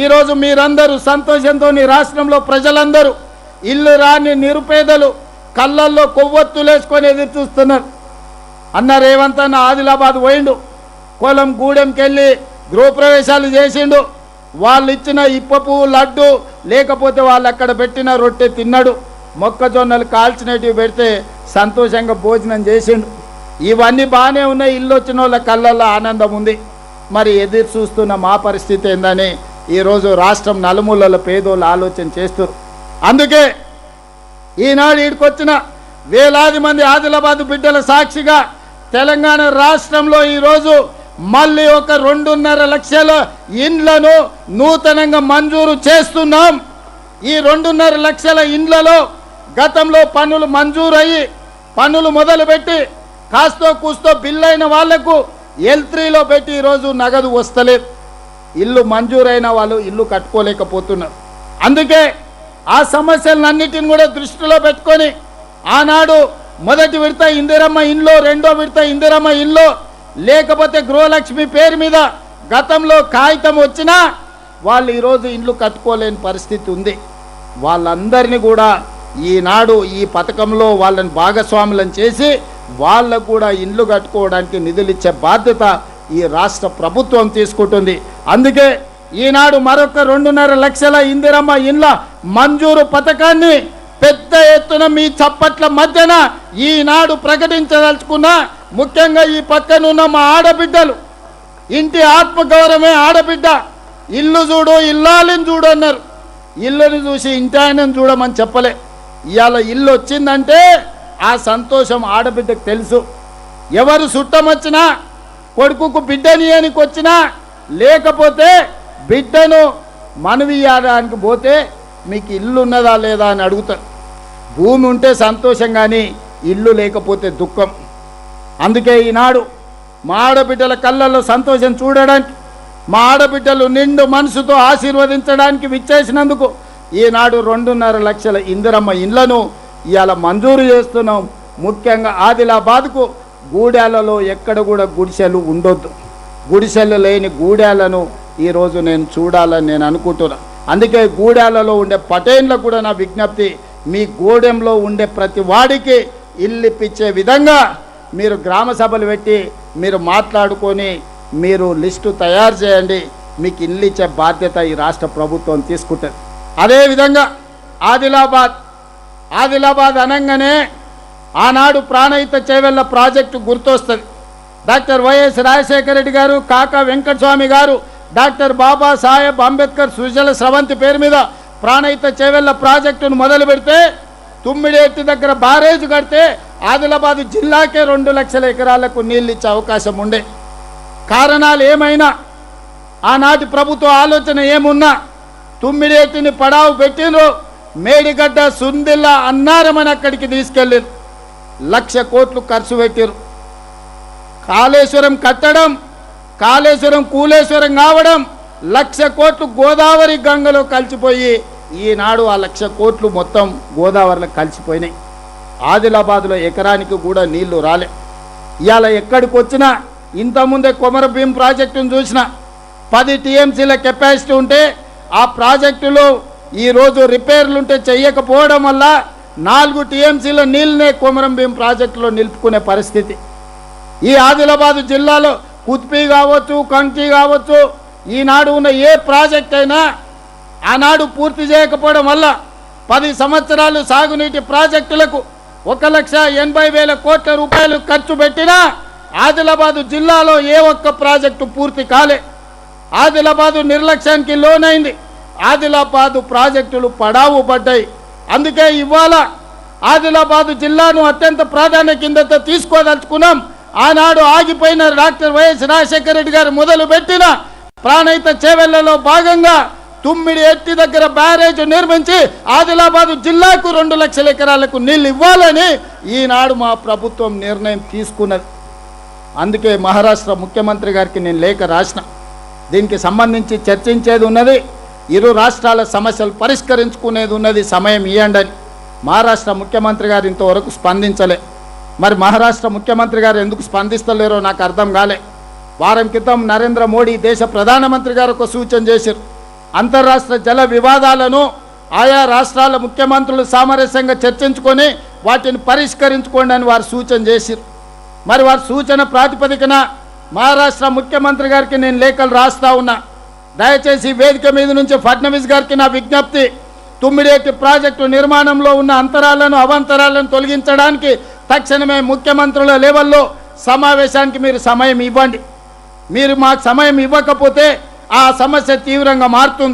ఈరోజు మీరందరూ సంతోషంతో రాష్ట్రంలో ప్రజలందరూ ఇల్లు రాని నిరుపేదలు కళ్ళల్లో కొవ్వొత్తులేసుకొని ఎదురు చూస్తున్నారు. అన్న రేవంత్ అన్న ఆదిలాబాద్ పోయిండు, కోలం గూడెంకి వెళ్ళి గృహప్రవేశాలు చేసిండు. వాళ్ళు ఇచ్చిన ఇప్ప పువ్వు లడ్డు లేకపోతే వాళ్ళు అక్కడ పెట్టిన రొట్టె తిన్నాడు. మొక్కజొన్నలు కాల్చినవి పెడితే సంతోషంగా భోజనం చేసిండు. ఇవన్నీ బాగానే ఉన్నాయి, ఇల్లు వచ్చిన వాళ్ళ కళ్ళల్లో ఆనందం ఉంది. మరి ఎదురు చూస్తున్న మా పరిస్థితి ఏందని ఈరోజు రాష్ట్రం నలుమూలల పేదోళ్ళు ఆలోచన చేస్తారు. అందుకే ఈనాడు ఈడికొచ్చిన వేలాది మంది ఆదిలాబాద్ బిడ్డల సాక్షిగా తెలంగాణ రాష్ట్రంలో ఈరోజు మళ్ళీ ఒక 2.5 లక్షల ఇండ్లను నూతనంగా మంజూరు చేస్తున్నాం. ఈ 2.5 లక్షల ఇండ్లలో గతంలో పనులు మంజూరయ్యి పనులు మొదలుపెట్టి కాస్తో కూస్తో బిల్లైన వాళ్లకు L3లో పెట్టి ఈరోజు నగదు వస్తలేదు. ఇల్లు మంజూరైన వాళ్ళు ఇల్లు కట్టుకోలేకపోతున్నారు. అందుకే ఆ సమస్యలన్నిటిని కూడా దృష్టిలో పెట్టుకొని ఆనాడు మొదటి విడత ఇందిరమ్మ ఇండ్లో, రెండో విడత ఇందిరమ్మ ఇండ్లో, లేకపోతే గృహలక్ష్మి పేరు మీద గతంలో కాగితం వచ్చినా వాళ్ళు ఈరోజు ఇండ్లు కట్టుకోలేని పరిస్థితి ఉంది. వాళ్ళందరినీ కూడా ఈనాడు ఈ పథకంలో వాళ్ళని భాగస్వాములను చేసి వాళ్ళకు కూడా ఇండ్లు కట్టుకోవడానికి నిధులు ఇచ్చే బాధ్యత ఈ రాష్ట్ర ప్రభుత్వం తీసుకుంటుంది. అందుకే ఈనాడు మరొక 2.5 లక్షల ఇందిరమ్మ ఇండ్ల మంజూరు పథకాన్ని పెద్ద ఎత్తున మీ చప్పట్ల మధ్యన ఈనాడు ప్రకటించదలుచుకున్నా. ముఖ్యంగా ఈ పక్కనున్న మా ఆడబిడ్డలు, ఇంటి ఆత్మగౌరవమే ఆడబిడ్డ. ఇల్లు చూడు ఇల్లాలిని చూడు అన్నారు. ఇల్లుని చూసి ఇంటి ఆయనను చూడమని చెప్పలే. ఇవాళ ఇల్లు వచ్చిందంటే ఆ సంతోషం ఆడబిడ్డకు తెలుసు. ఎవరు చుట్టం వచ్చినా, కొడుకుకు బిడ్డనియనికి వచ్చినా, లేకపోతే బిడ్డను మనవియడానికి పోతే మీకు ఇల్లు ఉన్నదా లేదా అని అడుగుతారు. భూమి ఉంటే సంతోషం కానీ ఇల్లు లేకపోతే దుఃఖం. అందుకే ఈనాడు మా ఆడబిడ్డల కళ్ళల్లో సంతోషం చూడడానికి, మా ఆడబిడ్డలు నిండు మనసుతో ఆశీర్వదించడానికి విచ్చేసినందుకు ఈనాడు 2.5 లక్షల ఇందిరమ్మ ఇండ్లను ఇవాళ మంజూరు చేస్తున్నాం. ముఖ్యంగా ఆదిలాబాద్కు గూడాలలో ఎక్కడ కూడా గుడిసెలు ఉండొద్దు. గుడిసెలు లేని గూడాలను ఈరోజు నేను చూడాలని నేను అనుకుంటున్నా. అందుకే గూడాలలో ఉండే పటేన్లకు కూడా నా విజ్ఞప్తి, మీ గూడెంలో ఉండే ప్రతి వాడికి ఇల్లు ఇప్పించే విధంగా మీరు గ్రామ సభలు పెట్టి మీరు మాట్లాడుకొని మీరు లిస్టు తయారు చేయండి. మీకు ఇల్లు ఇచ్చే బాధ్యత ఈ రాష్ట్ర ప్రభుత్వం తీసుకుంటుంది. అదేవిధంగా ఆదిలాబాద్ అనగానే ఆనాడు ప్రాణహిత చేవెళ్ళ ప్రాజెక్టు గుర్తొస్తుంది. డాక్టర్ వైఎస్ రాజశేఖర రెడ్డి గారు, కాకా వెంకటస్వామి గారు, డాక్టర్ బాబాసాహెబ్ అంబేద్కర్ సుజల స్రవంతి పేరు మీద ప్రాణహిత చేవెళ్ళ ప్రాజెక్టును మొదలు పెడితే తుమ్మిడేటి దగ్గర బ్యారేజ్ కడితే ఆదిలాబాద్ జిల్లాకే 2 లక్షల ఎకరాలకు నీళ్ళు ఇచ్చే అవకాశం ఉండే. కారణాలు ఏమైనా, ఆనాటి ప్రభుత్వ ఆలోచన ఏమున్నా తుమ్మిడేటిని పడావు పెట్టినరు, మేడిగడ్డ సుందిల్ల అన్నారమని అక్కడికి తీసుకెళ్ళారు. 1,00,000 కోట్లు ఖర్చు పెట్టారు. కాళేశ్వరం కట్టడం, కాళేశ్వరం కూలేశ్వరం కావడం, 1,00,000 కోట్లు గోదావరి గంగలో కలిసిపోయి ఈనాడు ఆ 1,00,000 కోట్లు మొత్తం గోదావరిలో కలిసిపోయినాయి. ఆదిలాబాద్లో ఎకరానికి కూడా నీళ్లు రాలే. ఇవాళ ఎక్కడికి వచ్చినా ఇంతకుముందే కొమరభీం ప్రాజెక్టును చూసిన 10 టీఎంసీల కెపాసిటీ ఉంటే ఆ ప్రాజెక్టులో ఈరోజు రిపేర్లు ఉంటే చెయ్యకపోవడం వల్ల 4 టీఎంసీల నీళ్ళనే కొమరంభీం ప్రాజెక్టులో నిలుపుకునే పరిస్థితి. ఈ ఆదిలాబాద్ జిల్లాలో కుత్పి కావచ్చు, కంకి కావచ్చు, ఈనాడు ఉన్న ఏ ప్రాజెక్ట్ అయినా ఆనాడు పూర్తి చేయకపోవడం వల్ల 10 సంవత్సరాలు సాగునీటి ప్రాజెక్టులకు 1,80,000 కోట్ల రూపాయలు ఖర్చు పెట్టినా ఆదిలాబాద్ జిల్లాలో ఏ ఒక్క ప్రాజెక్టు పూర్తి కాలే. ఆదిలాబాదు నిర్లక్ష్యానికి లోనైంది. ఆదిలాబాదు ప్రాజెక్టులు పడావు పడ్డాయి. అందుకే ఇవాళ ఆదిలాబాదు జిల్లాను అత్యంత ప్రాధాన్యత తీసుకోదలుచుకున్నాం. ఆనాడు ఆగిపోయిన డాక్టర్ వైఎస్ రాజశేఖర రెడ్డి గారు మొదలుపెట్టిన ప్రాణహిత చేవెళ్లలో భాగంగా తుమ్మిడి ఎట్టి దగ్గర బ్యారేజ్ నిర్మించి ఆదిలాబాదు జిల్లాకు 2 లక్షల ఎకరాలకు నీళ్ళు ఇవ్వాలని ఈనాడు మా ప్రభుత్వం నిర్ణయం తీసుకున్నది. అందుకే మహారాష్ట్ర ముఖ్యమంత్రి గారికి నేను లేఖ రాసిన. దీనికి సంబంధించి చర్చించేది ఉన్నది, ఇరు రాష్ట్రాల సమస్యలు పరిష్కరించుకునేది ఉన్నది, సమయం ఇవ్వండి అని. మహారాష్ట్ర ముఖ్యమంత్రి గారు ఇంతవరకు స్పందించలే. మరి మహారాష్ట్ర ముఖ్యమంత్రి గారు ఎందుకు స్పందిస్తలేరో నాకు అర్థం కాలే. వారం క్రితం నరేంద్ర మోడీ దేశ ప్రధానమంత్రి గారు ఒక సూచన చేశారు. అంతర్రాష్ట్ర జల వివాదాలను ఆయా రాష్ట్రాల ముఖ్యమంత్రులు సామరస్యంగా చర్చించుకొని వాటిని పరిష్కరించుకోండి అని వారు సూచన చేశారు. మరి వారి సూచన ప్రాతిపదికన మహారాష్ట్ర ముఖ్యమంత్రి గారికి నేను లేఖలు రాస్తా ఉన్నా. దయచేసి వేదిక మీద నుంచి ఫడ్నవీస్ గారికి నా విజ్ఞప్తి, తుమ్మిడేటి ప్రాజెక్టు నిర్మాణంలో ఉన్న అంతరాలను అవాంతరాలను తొలగించడానికి తక్షణమే ముఖ్యమంత్రుల లెవెల్లో సమావేశానికి మీరు సమయం ఇవ్వండి. మీరు మాకు సమయం ఇవ్వకపోతే ఆ సమస్య తీవ్రంగా మారుతుంది.